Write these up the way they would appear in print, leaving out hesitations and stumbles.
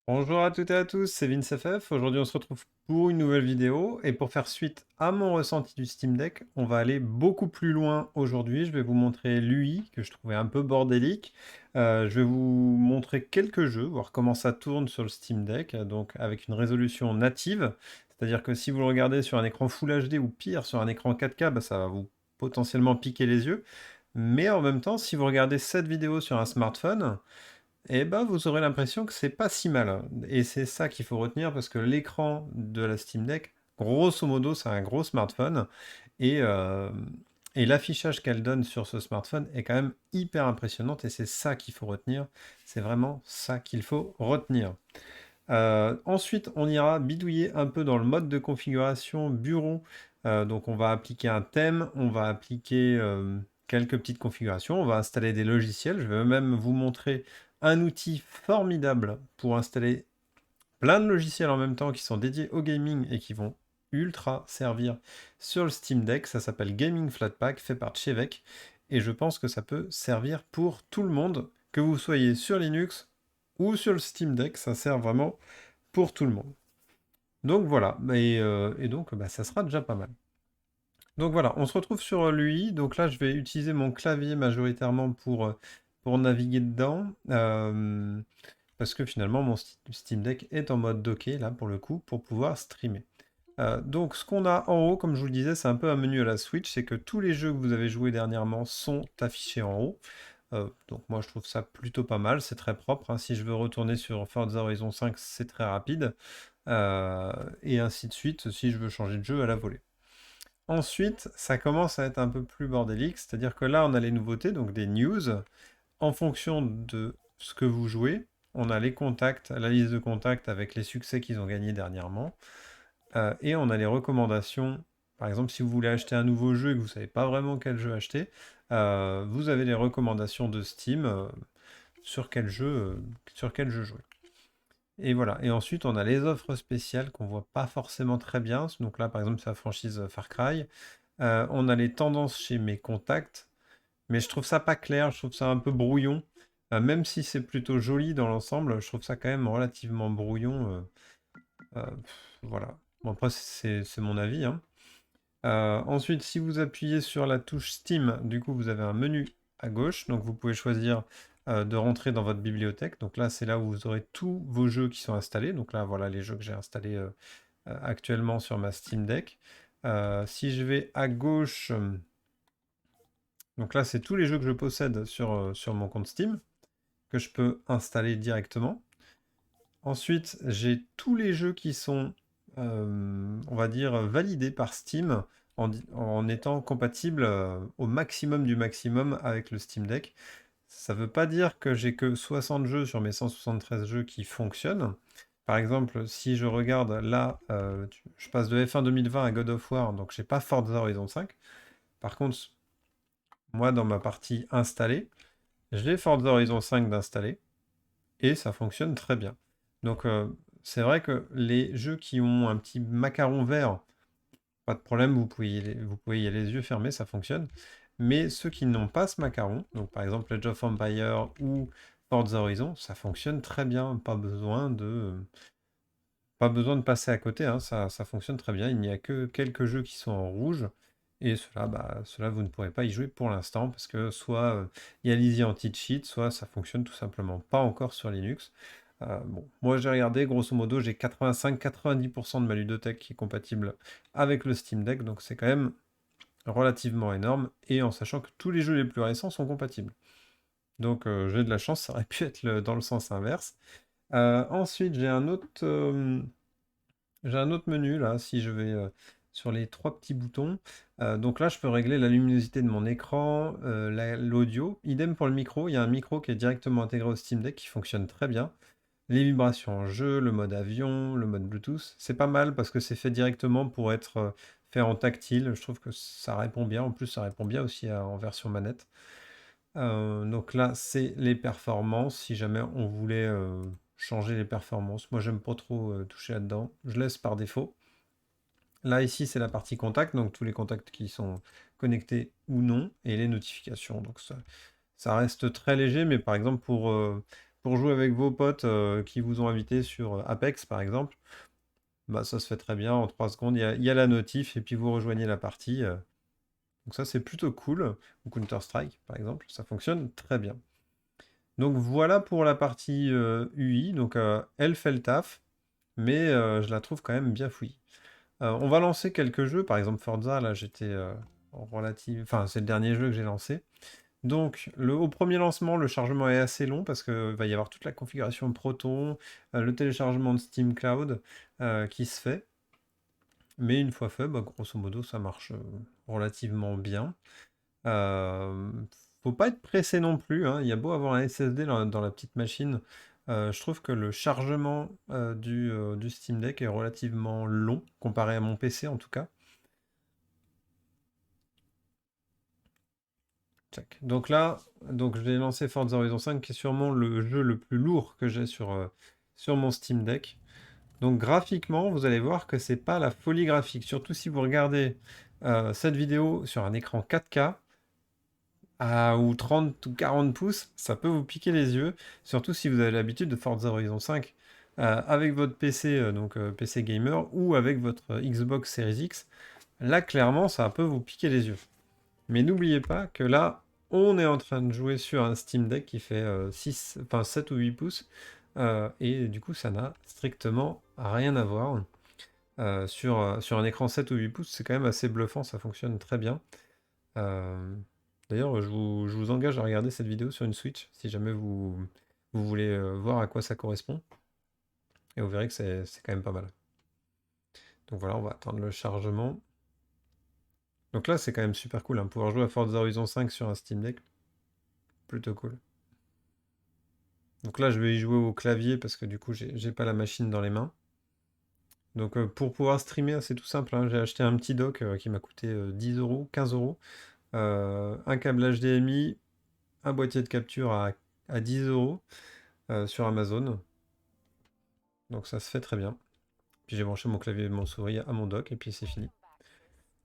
Bonjour à toutes et à tous, c'est VinceFF. Aujourd'hui, on se retrouve pour une nouvelle vidéo. Et pour faire suite à mon ressenti du Steam Deck, on va aller beaucoup plus loin aujourd'hui. Je vais vous montrer l'UI, que je trouvais un peu bordélique. Je vais vous montrer quelques jeux, voir comment ça tourne sur le Steam Deck, donc avec une résolution native. C'est-à-dire que si vous le regardez sur un écran Full HD ou pire, sur un écran 4K, bah, ça va vous potentiellement piquer les yeux. Mais en même temps, si vous regardez cette vidéo sur un smartphone, eh ben, vous aurez l'impression que c'est pas si mal. Et c'est ça qu'il faut retenir parce que l'écran de la Steam Deck, grosso modo, c'est un gros smartphone. Et, euh, et l'affichage qu'elle donne sur ce smartphone est quand même hyper impressionnante. Et c'est ça qu'il faut retenir. C'est vraiment ça qu'il faut retenir. Ensuite, on ira bidouiller un peu dans le mode de configuration bureau. Donc, on va appliquer un thème, on va appliquer quelques petites configurations, on va installer des logiciels. Je vais même vous montrer un outil formidable pour installer plein de logiciels en même temps qui sont dédiés au gaming et qui vont ultra servir sur le Steam Deck. Ça s'appelle Gaming Flatpak, fait par Chevek. Et je pense que ça peut servir pour tout le monde, que vous soyez sur Linux ou sur le Steam Deck. Ça sert vraiment pour tout le monde. Donc voilà, et donc bah, ça sera déjà pas mal. Donc voilà, on se retrouve sur l'UI. Donc là, je vais utiliser mon clavier majoritairement pour naviguer dedans. Parce que finalement, mon Steam Deck est en mode docké, là, pour le coup, pour pouvoir streamer. Donc ce qu'on a en haut, comme je vous le disais, c'est un peu un menu à la Switch, c'est que tous les jeux que vous avez joués dernièrement sont affichés en haut. Donc moi je trouve ça plutôt pas mal, c'est très propre, hein. Si je veux retourner sur Forza Horizon 5, c'est très rapide. Euh, et ainsi de suite si je veux changer de jeu à la volée. Ensuite, ça commence à être un peu plus bordélique, c'est-à-dire que là on a les nouveautés, donc des news. En fonction de ce que vous jouez, on a les contacts, la liste de contacts avec les succès qu'ils ont gagnés dernièrement. Et on a les recommandations. Par exemple, si vous voulez acheter un nouveau jeu et que vous ne savez pas vraiment quel jeu acheter, vous avez les recommandations de Steam sur quel jeu jouer. Et voilà. Et ensuite, on a les offres spéciales qu'on voit pas forcément très bien. Donc là, par exemple, c'est la franchise Far Cry. On a les tendances chez mes contacts, mais je trouve ça pas clair, je trouve ça un peu brouillon. Même si c'est plutôt joli dans l'ensemble, je trouve ça quand même relativement brouillon. Voilà. Bon, après, c'est mon avis, hein. Ensuite, si vous appuyez sur la touche Steam, du coup, vous avez un menu à gauche. Donc, vous pouvez choisir de rentrer dans votre bibliothèque. Donc là, c'est là où vous aurez tous vos jeux qui sont installés. Donc là, voilà les jeux que j'ai installés actuellement sur ma Steam Deck. Si je vais à gauche, donc là, c'est tous les jeux que je possède sur mon compte Steam, que je peux installer directement. Ensuite, j'ai tous les jeux qui sont, on va dire, validés par Steam en étant compatibles au maximum du maximum avec le Steam Deck. Ça ne veut pas dire que j'ai que 60 jeux sur mes 173 jeux qui fonctionnent. Par exemple, si je regarde là, je passe de F1 2020 à God of War, donc j'ai pas Forza Horizon 5. Par contre, moi, dans ma partie installée, j'ai Forza Horizon 5 d'installer et ça fonctionne très bien. Donc c'est vrai que les jeux qui ont un petit macaron vert, pas de problème, vous pouvez y aller les yeux fermés, ça fonctionne. Mais ceux qui n'ont pas ce macaron, donc par exemple Age of Empire ou Forza Horizon, ça fonctionne très bien, pas besoin de passer à côté, hein, ça fonctionne très bien. Il n'y a que quelques jeux qui sont en rouge. Et cela, bah, cela, vous ne pourrez pas y jouer pour l'instant parce que soit il y a l'Easy Anti-Cheat, soit ça fonctionne tout simplement pas encore sur Linux. Bon, moi j'ai regardé, grosso modo, j'ai 85-90% de ma ludothèque qui est compatible avec le Steam Deck, donc c'est quand même relativement énorme, et en sachant que tous les jeux les plus récents sont compatibles. Donc j'ai de la chance, ça aurait pu être dans le sens inverse. Ensuite, j'ai un autre menu là, si je vais sur les trois petits boutons. Donc là, je peux régler la luminosité de mon écran, l'audio. Idem pour le micro, il y a un micro qui est directement intégré au Steam Deck qui fonctionne très bien. Les vibrations en jeu, le mode avion, le mode Bluetooth, c'est pas mal parce que c'est fait directement pour être fait en tactile. Je trouve que ça répond bien. En plus, ça répond bien aussi en version manette. Donc là, c'est les performances. Si jamais on voulait changer les performances, moi j'aime pas trop toucher là-dedans. Je laisse par défaut. Là, ici, c'est la partie contact, donc tous les contacts qui sont connectés ou non, et les notifications. Donc ça reste très léger, mais par exemple pour jouer avec vos potes qui vous ont invité sur Apex par exemple, bah ça se fait très bien en 3 secondes, il y a la notif et puis vous rejoignez la partie. Donc ça c'est plutôt cool. Ou Counter-Strike par exemple, ça fonctionne très bien. Donc voilà pour la partie UI, donc elle fait le taf, mais je la trouve quand même bien fouillie. On va lancer quelques jeux, par exemple Forza, là j'étais en relative... Enfin c'est le dernier jeu que j'ai lancé. Donc au premier lancement, le chargement est assez long parce qu'il va y avoir toute la configuration Proton, le téléchargement de Steam Cloud qui se fait. Mais une fois fait, bah, grosso modo ça marche relativement bien. Euh, Faut pas être pressé non plus, hein. Il y a beau avoir un SSD dans la petite machine, je trouve que le chargement du Steam Deck est relativement long, comparé à mon PC en tout cas. Tac. Donc là, je vais lancer Forza Horizon 5, qui est sûrement le jeu le plus lourd que j'ai sur mon Steam Deck. Donc graphiquement, vous allez voir que c'est pas la folie graphique. Surtout si vous regardez cette vidéo sur un écran 4K, ou 30 ou 40 pouces, ça peut vous piquer les yeux, surtout si vous avez l'habitude de Forza Horizon 5 avec votre PC, donc PC gamer, ou avec votre Xbox Series X. Là, clairement, ça peut vous piquer les yeux. Mais n'oubliez pas que là, on est en train de jouer sur un Steam Deck qui fait 6, enfin 7 ou 8 pouces, et du coup, ça n'a strictement rien à voir. Sur un écran 7 ou 8 pouces, c'est quand même assez bluffant, ça fonctionne très bien. Euh, D'ailleurs, je vous engage à regarder cette vidéo sur une Switch, si jamais vous voulez voir à quoi ça correspond. Et vous verrez que c'est quand même pas mal. Donc voilà, on va attendre le chargement. Donc là, c'est quand même super cool, hein, pouvoir jouer à Forza Horizon 5 sur un Steam Deck. Plutôt cool. Donc là, je vais y jouer au clavier parce que du coup, j'ai pas la machine dans les mains. Donc pour pouvoir streamer, c'est tout simple, hein. J'ai acheté un petit dock qui m'a coûté 10 euros, 15 euros. Un câble HDMI, un boîtier de capture à 10 euros sur Amazon. Donc ça se fait très bien. Puis j'ai branché mon clavier et mon souris à mon dock et puis c'est fini.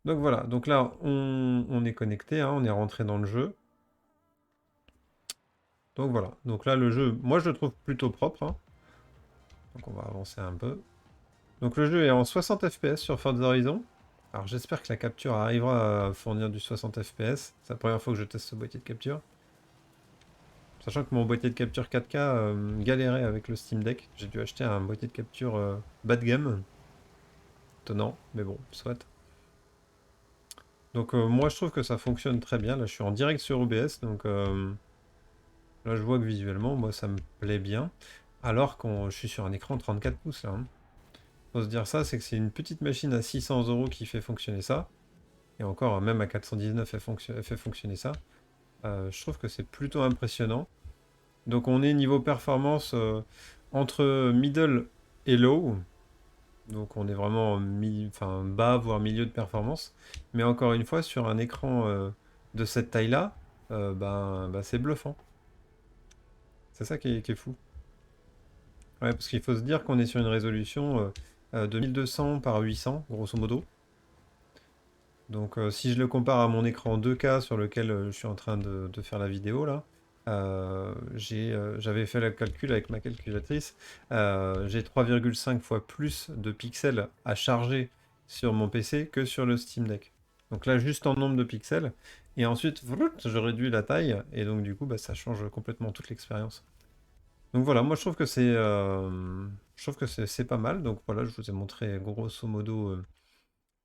Donc voilà, donc là on est connecté, hein, on est rentré dans le jeu. Donc voilà, donc là le jeu, moi je le trouve plutôt propre, hein. Donc on va avancer un peu. Donc le jeu est en 60 FPS sur Forza Horizon. Alors j'espère que la capture arrivera à fournir du 60 FPS. C'est la première fois que je teste ce boîtier de capture. Sachant que mon boîtier de capture 4K galérait avec le Steam Deck. J'ai dû acheter un boîtier de capture bas de gamme. Étonnant, mais bon, soit. Donc moi je trouve que ça fonctionne très bien. Là je suis en direct sur OBS, donc là je vois que visuellement, moi ça me plaît bien. Alors que je suis sur un écran 34 pouces là, hein. Faut se dire ça, c'est que c'est une petite machine à 600 euros qui fait fonctionner ça. Et encore, même à 419, elle fait fonctionner ça. Je trouve que c'est plutôt impressionnant. Donc on est niveau performance entre middle et low. Donc on est vraiment enfin, bas, voire milieu de performance. Mais encore une fois, sur un écran de cette taille-là, c'est bluffant. C'est ça qui est fou. Ouais, parce qu'il faut se dire qu'on est sur une résolution de 1200 par 800, grosso modo. Donc si je le compare à mon écran 2K sur lequel je suis en train de faire la vidéo là, j'avais fait le calcul avec ma calculatrice, j'ai 3,5 fois plus de pixels à charger sur mon PC que sur le Steam Deck. Donc là juste en nombre de pixels, et ensuite je réduis la taille, et donc du coup bah, ça change complètement toute l'expérience. Donc voilà, moi je trouve que c'est pas mal. Donc voilà, je vous ai montré grosso modo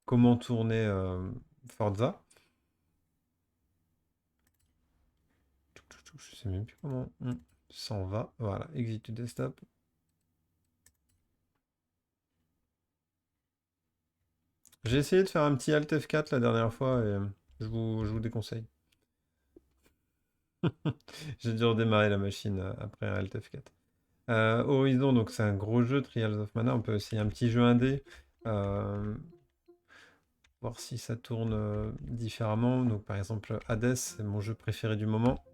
comment tourner Forza. Je sais même plus comment on s'en va. Voilà, exit to desktop. J'ai essayé de faire un petit Alt F4 la dernière fois et je vous déconseille. J'ai dû redémarrer la machine après un Alt F4. Horizon, donc c'est un gros jeu, Trials of Mana. On peut essayer un petit jeu indé. euh, Voir si ça tourne différemment. Donc par exemple, Hades, c'est mon jeu préféré du moment.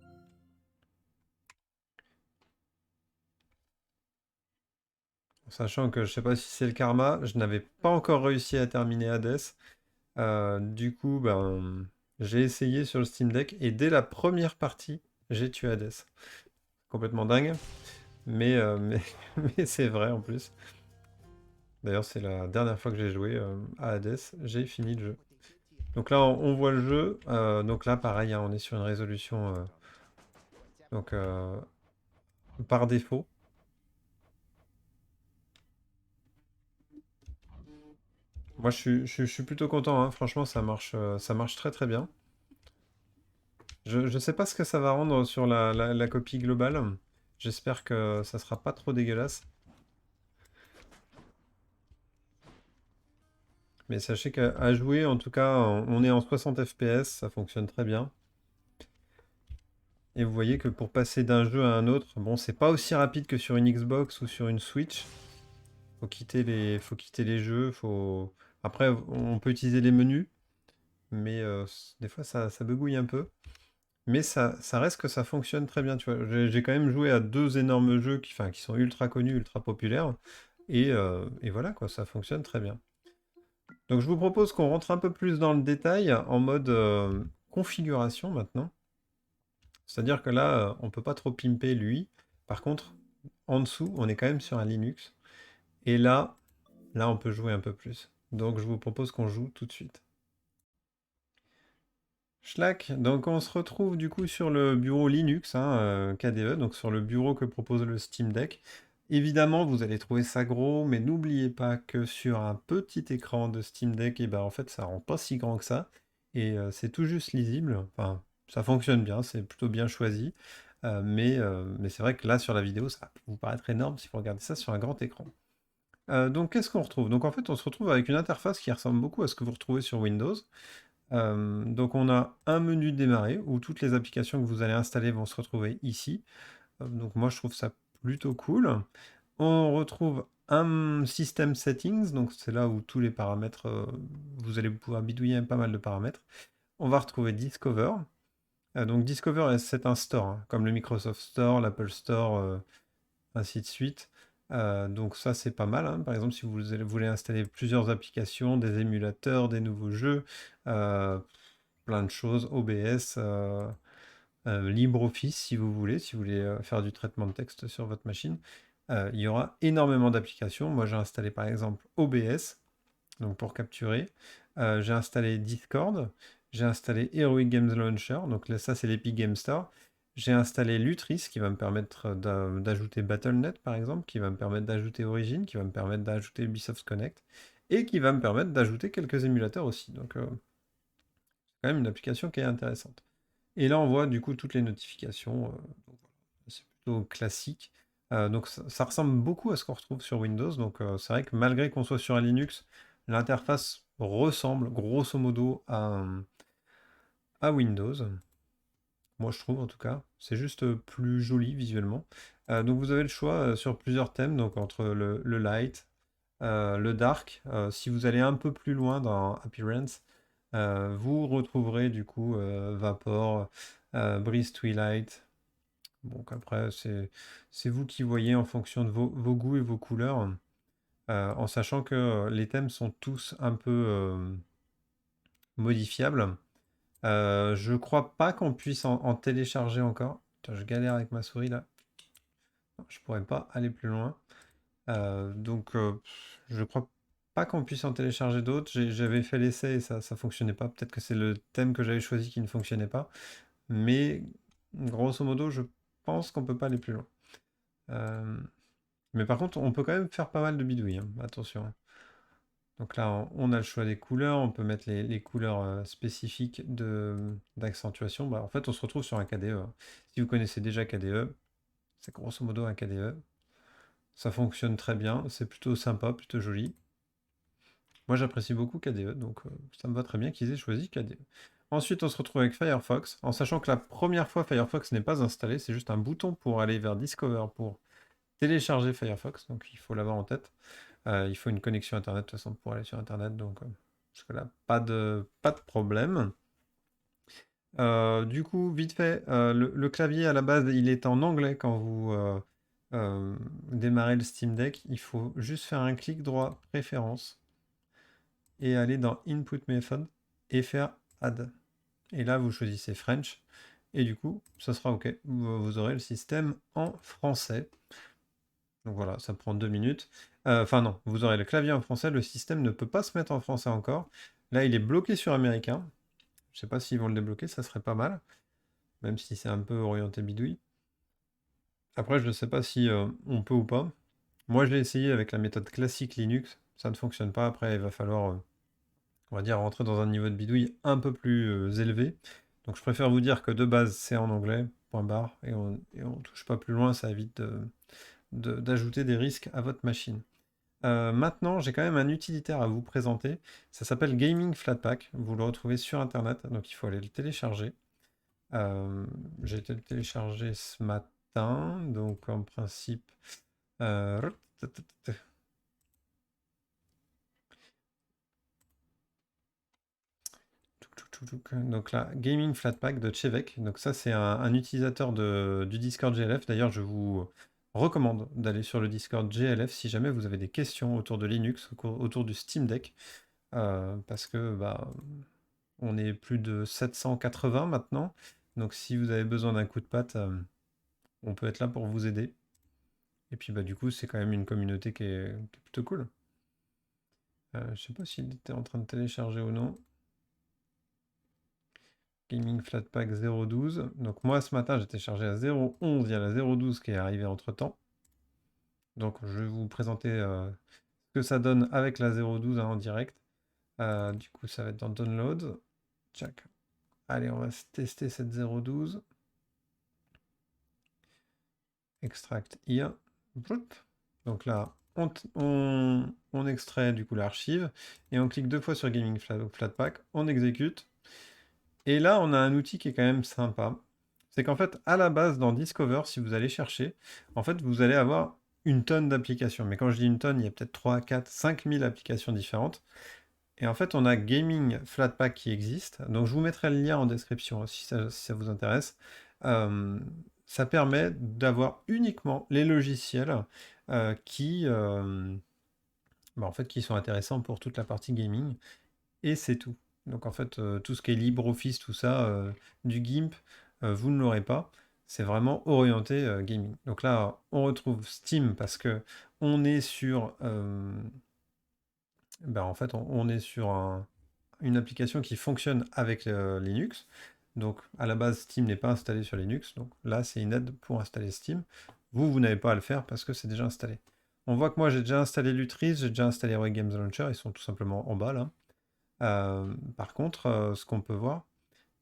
Sachant que je sais pas si c'est le karma, je n'avais pas encore réussi à terminer Hades. Du coup, j'ai essayé sur le Steam Deck et dès la première partie, j'ai tué Hades. Complètement dingue. Mais c'est vrai en plus. D'ailleurs, c'est la dernière fois que j'ai joué à Hades, j'ai fini le jeu. Donc là, on voit le jeu. Donc là, pareil, hein, on est sur une résolution donc, par défaut. Moi, je suis plutôt content, hein. Franchement, ça marche très très bien. Je sais pas ce que ça va rendre sur la copie globale. J'espère que ça sera pas trop dégueulasse. Mais sachez qu'à jouer, en tout cas, on est en 60 FPS, ça fonctionne très bien. Et vous voyez que pour passer d'un jeu à un autre, bon, c'est pas aussi rapide que sur une Xbox ou sur une Switch. Faut quitter les jeux, faut... Après, on peut utiliser les menus, mais des fois, ça bugouille un peu. Mais ça reste que ça fonctionne très bien, tu vois. J'ai quand même joué à deux énormes jeux enfin, qui sont ultra connus, ultra populaires. Et voilà, quoi, ça fonctionne très bien. Donc je vous propose qu'on rentre un peu plus dans le détail en mode configuration maintenant. C'est-à-dire que là, on peut pas trop pimper lui. Par contre, en dessous, on est quand même sur un Linux. Et là, on peut jouer un peu plus. Donc je vous propose qu'on joue tout de suite. Schlack, donc on se retrouve du coup sur le bureau Linux, hein, KDE, donc sur le bureau que propose le Steam Deck. Évidemment, vous allez trouver ça gros, mais n'oubliez pas que sur un petit écran de Steam Deck, et ben, en fait, ça rend pas si grand que ça. Et c'est tout juste lisible. Enfin, ça fonctionne bien, c'est plutôt bien choisi. Mais c'est vrai que là, sur la vidéo, ça peut vous paraître énorme si vous regardez ça sur un grand écran. Donc, qu'est-ce qu'on retrouve? Donc, en fait, on se retrouve avec une interface qui ressemble beaucoup à ce que vous retrouvez sur Windows. Donc on a un menu démarrer où toutes les applications que vous allez installer vont se retrouver ici. Donc moi je trouve ça plutôt cool. On retrouve un système settings, donc c'est là où tous les paramètres, vous allez pouvoir bidouiller pas mal de paramètres. On va retrouver Discover. Donc Discover, c'est un store, hein, comme le Microsoft Store, l'Apple Store, ainsi de suite. Donc ça c'est pas mal, hein. Par exemple, si voulez installer plusieurs applications, des émulateurs, des nouveaux jeux, euh, plein de choses, OBS, LibreOffice si vous voulez faire du traitement de texte sur votre machine. Il y aura énormément d'applications. Moi j'ai installé par exemple OBS, donc pour capturer. J'ai installé Discord, j'ai installé Heroic Games Launcher, donc là, ça c'est l'Epic Game Store. J'ai installé Lutris qui va me permettre d'ajouter Battle.net par exemple, qui va me permettre d'ajouter Origin, qui va me permettre d'ajouter Ubisoft Connect, et qui va me permettre d'ajouter quelques émulateurs aussi. Donc c'est quand même une application qui est intéressante. Et là on voit du coup toutes les notifications. Donc, voilà, c'est plutôt classique. Donc ça ressemble beaucoup à ce qu'on retrouve sur Windows. Donc c'est vrai que malgré qu'on soit sur un Linux, l'interface ressemble grosso modo à Windows. Moi je trouve en tout cas. C'est juste plus joli visuellement. Donc vous avez le choix sur plusieurs thèmes, donc entre le light, le dark. Si vous allez un peu plus loin dans Appearance, vous retrouverez du coup Vapor, Breeze Twilight. Donc après, c'est vous qui voyez en fonction de vos goûts et vos couleurs, en sachant que les thèmes sont tous un peu modifiables. Je crois pas qu'on puisse en télécharger encore. Putain, je galère avec ma souris là. Non, je pourrais pas aller plus loin. Donc je crois pas qu'on puisse en télécharger d'autres. J'avais fait l'essai et ça fonctionnait pas. Peut-être que c'est le thème que j'avais choisi qui ne fonctionnait pas. Mais grosso modo, je pense qu'on peut pas aller plus loin. Euh, Mais par contre, on peut quand même faire pas mal de bidouilles, hein. Attention, hein. Donc là, on a le choix des couleurs, on peut mettre les couleurs spécifiques d'accentuation. Bah, en fait, on se retrouve sur un KDE, hein. Si vous connaissez déjà KDE, c'est grosso modo un KDE. Ça fonctionne très bien, c'est plutôt sympa, plutôt joli. Moi, j'apprécie beaucoup KDE, donc ça me va très bien qu'ils aient choisi KDE. Ensuite, on se retrouve avec Firefox, en sachant que la première fois, Firefox n'est pas installé, c'est juste un bouton pour aller vers Discover, pour télécharger Firefox, donc il faut l'avoir en tête. Il faut une connexion Internet de toute façon pour aller sur Internet, donc jusque-là, pas de problème. Du coup, vite fait, le clavier à la base, il est en anglais quand vous démarrez le Steam Deck. Il faut juste faire un clic droit, préférence, et aller dans Input Method et faire Add. Et là, vous choisissez French, et du coup, ça sera OK. Vous aurez le système en français. Donc voilà, ça prend 2 minutes. Enfin non, vous aurez le clavier en français, le système ne peut pas se mettre en français encore. Là, il est bloqué sur américain. Je sais pas s'ils vont le débloquer, ça serait pas mal, même si c'est un peu orienté bidouille. Après, je ne sais pas si on peut ou pas. Moi, je l'ai essayé avec la méthode classique Linux, ça ne fonctionne pas. Après, il va falloir, on va dire, rentrer dans un niveau de bidouille un peu plus élevé. Donc, je préfère vous dire que de base, c'est en anglais, point barre, et on touche pas plus loin, ça évite d'ajouter des risques à votre machine. Maintenant, j'ai quand même un utilitaire à vous présenter. Ça s'appelle Gaming Flatpak. Vous le retrouvez sur Internet, donc il faut aller le télécharger. Euh, j'ai été le télécharger ce matin, donc en principe. euh, Donc là, Gaming Flatpak de Chevek. Donc ça, c'est un utilisateur du Discord GLF. D'ailleurs, je vous recommande d'aller sur le Discord GLF si jamais vous avez des questions autour de Linux, autour du Steam Deck. Parce que bah, on est plus de 780 maintenant. Donc si vous avez besoin d'un coup de patte, on peut être là pour vous aider. Et puis bah du coup, c'est quand même une communauté qui est plutôt cool. Je sais pas s'il était en train de télécharger ou non. Gaming Flatpak 0.12. Donc moi ce matin j'étais chargé à 0.11, il y a la 0.12 qui est arrivée entre temps. Donc je vais vous présenter ce que ça donne avec la 0.12 en direct. Du coup ça va être dans Download. Check. Allez, on va tester cette 0.12. Extract here. Donc là, on extrait du coup l'archive et on clique deux fois sur Gaming Flatpak, on exécute. Et là, on a un outil qui est quand même sympa. C'est qu'en fait, à la base, dans Discover, si vous allez chercher, en fait, vous allez avoir une tonne d'applications. Mais quand je dis une tonne, il y a peut-être 3, 4, 5 000 applications différentes. Et en fait, on a Gaming Flatpak qui existe. Donc, je vous mettrai le lien en description si ça vous intéresse. Euh, Ça permet d'avoir uniquement les logiciels qui, en fait, qui sont intéressants pour toute la partie gaming. Et c'est tout. Donc, en fait, tout ce qui est LibreOffice, tout ça, du GIMP, vous ne l'aurez pas. C'est vraiment orienté gaming. Donc là, on retrouve Steam parce que on est sur, en fait, on est sur une application qui fonctionne avec Linux. Donc, à la base, Steam n'est pas installé sur Linux. Donc là, c'est une aide pour installer Steam. Vous n'avez pas à le faire parce que c'est déjà installé. On voit que moi, j'ai déjà installé Lutris, j'ai déjà installé Roy Games Launcher. Ils sont tout simplement en bas, là. Par contre, ce qu'on peut voir...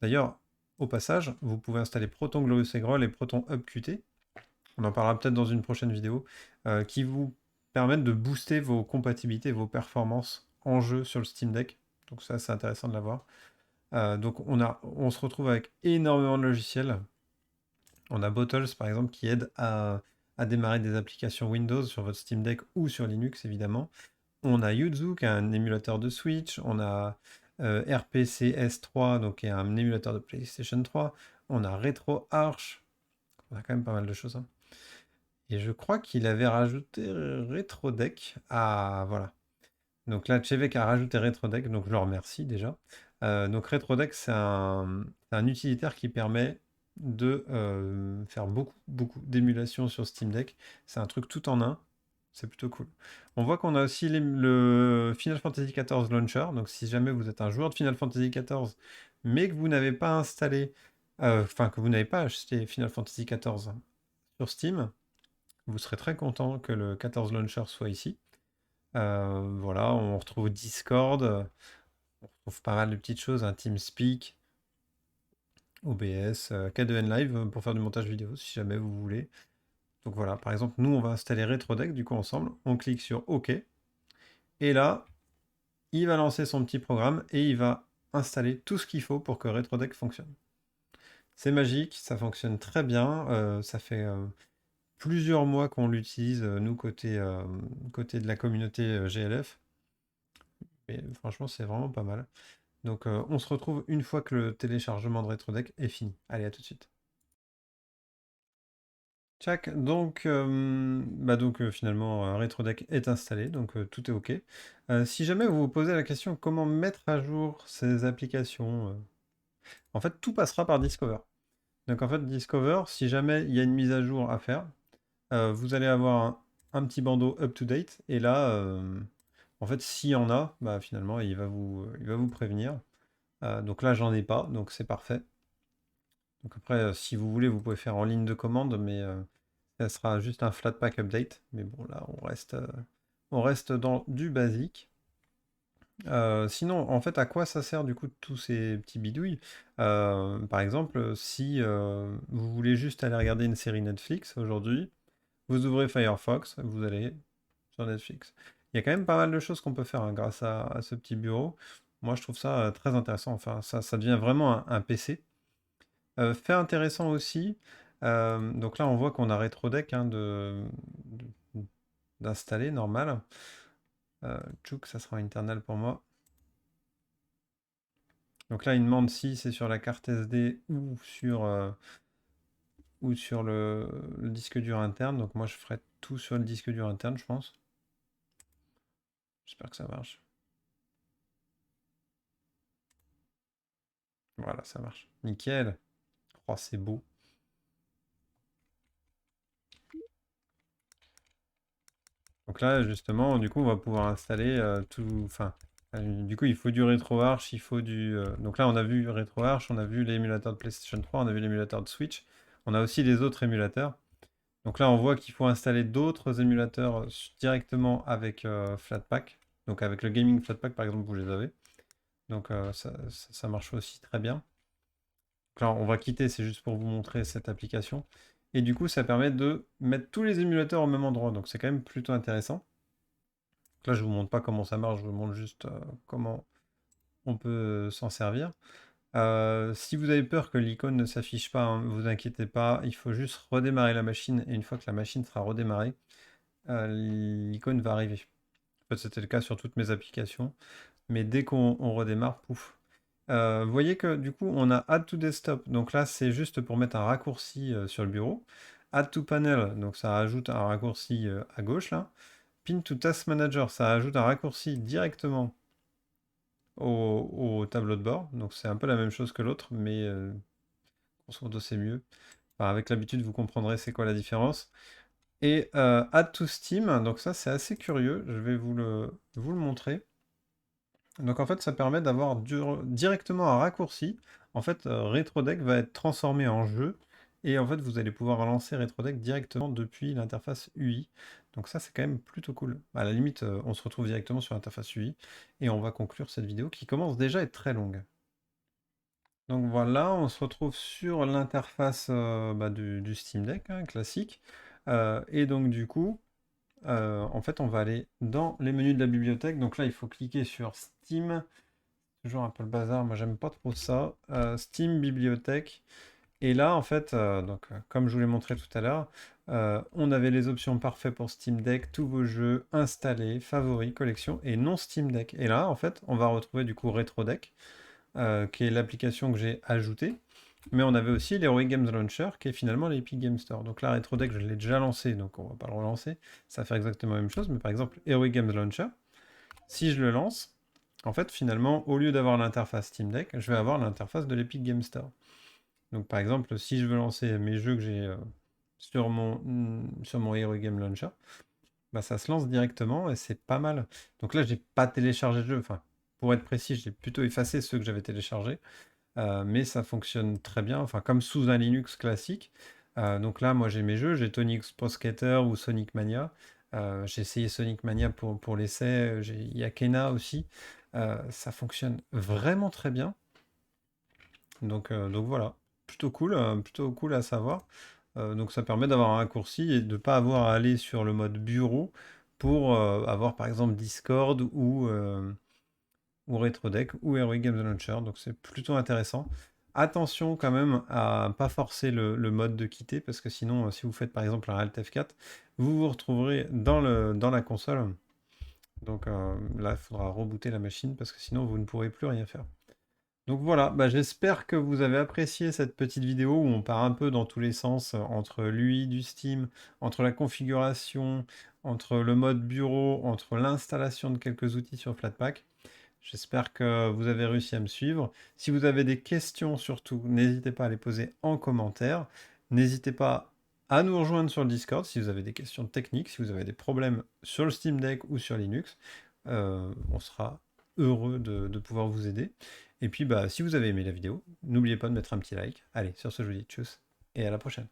D'ailleurs, au passage, vous pouvez installer Proton Glorious Egrol et Proton Hub Qt. On en parlera peut-être dans une prochaine vidéo, qui vous permettent de booster vos compatibilités, vos performances en jeu sur le Steam Deck. Donc ça, c'est intéressant de l'avoir. Donc on se retrouve avec énormément de logiciels. On a Bottles, par exemple, qui aide à démarrer des applications Windows sur votre Steam Deck ou sur Linux, évidemment. On a Yuzu, qui est un émulateur de Switch. On a RPCS3, donc qui est un émulateur de PlayStation 3. On a RetroArch. On a quand même pas mal de choses, hein. Et je crois qu'il avait rajouté RetroDeck. Ah, voilà. Donc là, Chevek a rajouté RetroDeck, donc je le remercie déjà. Donc RetroDeck, c'est un utilitaire qui permet de faire beaucoup, beaucoup d'émulation sur Steam Deck. C'est un truc tout en un. C'est plutôt cool. On voit qu'on a aussi le Final Fantasy XIV Launcher. Donc si jamais vous êtes un joueur de Final Fantasy XIV, mais que vous n'avez pas installé, enfin que vous n'avez pas acheté Final Fantasy XIV sur Steam, vous serez très content que le 14 Launcher soit ici. Voilà, on retrouve Discord, on retrouve pas mal de petites choses, un TeamSpeak, OBS, K2N Live pour faire du montage vidéo si jamais vous voulez. Donc voilà, par exemple, nous on va installer RetroDeck du coup ensemble, on clique sur OK, et là, il va lancer son petit programme et il va installer tout ce qu'il faut pour que RetroDeck fonctionne. C'est magique, ça fonctionne très bien, ça fait plusieurs mois qu'on l'utilise, nous, côté de la communauté GLF. Et franchement, c'est vraiment pas mal. Donc, on se retrouve une fois que le téléchargement de RetroDeck est fini. Allez, à tout de suite. Tchac, donc, finalement, RetroDeck est installé, donc tout est OK. Si jamais vous vous posez la question comment mettre à jour ces applications, en fait, tout passera par Discover. Donc, en fait, Discover, si jamais il y a une mise à jour à faire, vous allez avoir un petit bandeau up to date. Et là, en fait, s'il y en a, bah, finalement, il va vous prévenir. Donc là, j'en ai pas, donc c'est parfait. Donc après, si vous voulez, vous pouvez faire en ligne de commande, mais ça sera juste un Flatpak update. Mais bon, là, on reste dans du basique. Sinon, en fait, à quoi ça sert du coup tous ces petits bidouilles? Par exemple, si vous voulez juste aller regarder une série Netflix aujourd'hui, vous ouvrez Firefox, vous allez sur Netflix. Il y a quand même pas mal de choses qu'on peut faire hein, grâce à ce petit bureau. Moi, je trouve ça très intéressant. Enfin, ça devient vraiment un PC. Fait intéressant aussi, donc là, on voit qu'on a RetroDeck hein, d'installer, normal. Tchouk, ça sera internal pour moi. Donc là, il demande si c'est sur la carte SD ou sur le disque dur interne. Donc moi, je ferai tout sur le disque dur interne, je pense. J'espère que ça marche. Voilà, ça marche. Nickel. Oh, c'est beau. Donc là, justement, du coup, on va pouvoir installer tout. Enfin, du coup, il faut du RetroArch, il faut du. Donc là, on a vu RetroArch, on a vu l'émulateur de PlayStation 3, on a vu l'émulateur de Switch. On a aussi les autres émulateurs. Donc là, on voit qu'il faut installer d'autres émulateurs directement avec Flatpak. Donc avec le Gaming Flatpak, par exemple, vous les avez. Donc ça marche aussi très bien. Donc là, on va quitter, c'est juste pour vous montrer cette application. Et du coup, ça permet de mettre tous les émulateurs au même endroit. Donc c'est quand même plutôt intéressant. Donc là, je vous montre pas comment ça marche, je vous montre juste comment on peut s'en servir. Si vous avez peur que l'icône ne s'affiche pas, hein, vous inquiétez pas, il faut juste redémarrer la machine et une fois que la machine sera redémarrée, l'icône va arriver. En fait, c'était le cas sur toutes mes applications, mais dès qu'on redémarre, pouf. Vous voyez que du coup, on a Add to Desktop. Donc là, c'est juste pour mettre un raccourci sur le bureau. Add to Panel, donc ça ajoute un raccourci à gauche là. Pin to Task Manager, ça ajoute un raccourci directement au tableau de bord. Donc c'est un peu la même chose que l'autre, mais grosso modo c'est mieux. Enfin, avec l'habitude, vous comprendrez c'est quoi la différence. Et Add to Steam, donc ça c'est assez curieux, je vais vous le montrer. Donc en fait ça permet d'avoir directement un raccourci. En fait RetroDeck va être transformé en jeu et en fait vous allez pouvoir lancer RetroDeck directement depuis l'interface UI. Donc ça c'est quand même plutôt cool. À la limite on se retrouve directement sur l'interface UI et on va conclure cette vidéo qui commence déjà à être très longue. Donc voilà, on se retrouve sur l'interface du Steam Deck hein, classique. Et donc du coup, en fait, on va aller dans les menus de la bibliothèque. Donc là, il faut cliquer sur Steam. Toujours un peu le bazar, moi j'aime pas trop ça. Steam Bibliothèque. Et là, en fait, comme je vous l'ai montré tout à l'heure, on avait les options parfaites pour Steam Deck, tous vos jeux installés, favoris, collections et non Steam Deck. Et là, en fait, on va retrouver du coup RetroDeck qui est l'application que j'ai ajoutée. Mais on avait aussi l'Heroic Games Launcher, qui est finalement l'Epic Games Store. Donc là, RetroDeck, je l'ai déjà lancé, donc on va pas le relancer. Ça fait exactement la même chose, mais par exemple, Heroic Games Launcher, si je le lance, en fait, finalement, au lieu d'avoir l'interface Steam Deck, je vais avoir l'interface de l'Epic Games Store. Donc par exemple, si je veux lancer mes jeux que j'ai sur mon Heroic Games Launcher, bah, ça se lance directement et c'est pas mal. Donc là, j'ai pas téléchargé le jeu. Enfin, pour être précis, j'ai plutôt effacé ceux que j'avais téléchargés. Mais ça fonctionne très bien, enfin comme sous un Linux classique. Donc là, moi j'ai mes jeux, j'ai Tony Pro Skater ou Sonic Mania. J'ai essayé Sonic Mania pour l'essai, il y a Kena aussi. Ça fonctionne vraiment très bien. Donc voilà, plutôt cool à savoir. Donc ça permet d'avoir un raccourci et de ne pas avoir à aller sur le mode bureau pour avoir par exemple Discord ou RetroDeck ou Heroic Games Launcher, donc c'est plutôt intéressant. Attention quand même à pas forcer le mode de quitter, parce que sinon, si vous faites par exemple un Alt F4, vous vous retrouverez dans la console. Donc là, il faudra rebooter la machine, parce que sinon, vous ne pourrez plus rien faire. Donc voilà, bah, j'espère que vous avez apprécié cette petite vidéo où on part un peu dans tous les sens entre l'UI du Steam, entre la configuration, entre le mode bureau, entre l'installation de quelques outils sur Flatpak. J'espère que vous avez réussi à me suivre. Si vous avez des questions surtout, n'hésitez pas à les poser en commentaire. N'hésitez pas à nous rejoindre sur le Discord si vous avez des questions techniques, si vous avez des problèmes sur le Steam Deck ou sur Linux. On sera heureux de pouvoir vous aider. Et puis, bah, si vous avez aimé la vidéo, n'oubliez pas de mettre un petit like. Allez, sur ce, je vous dis tchuss et à la prochaine.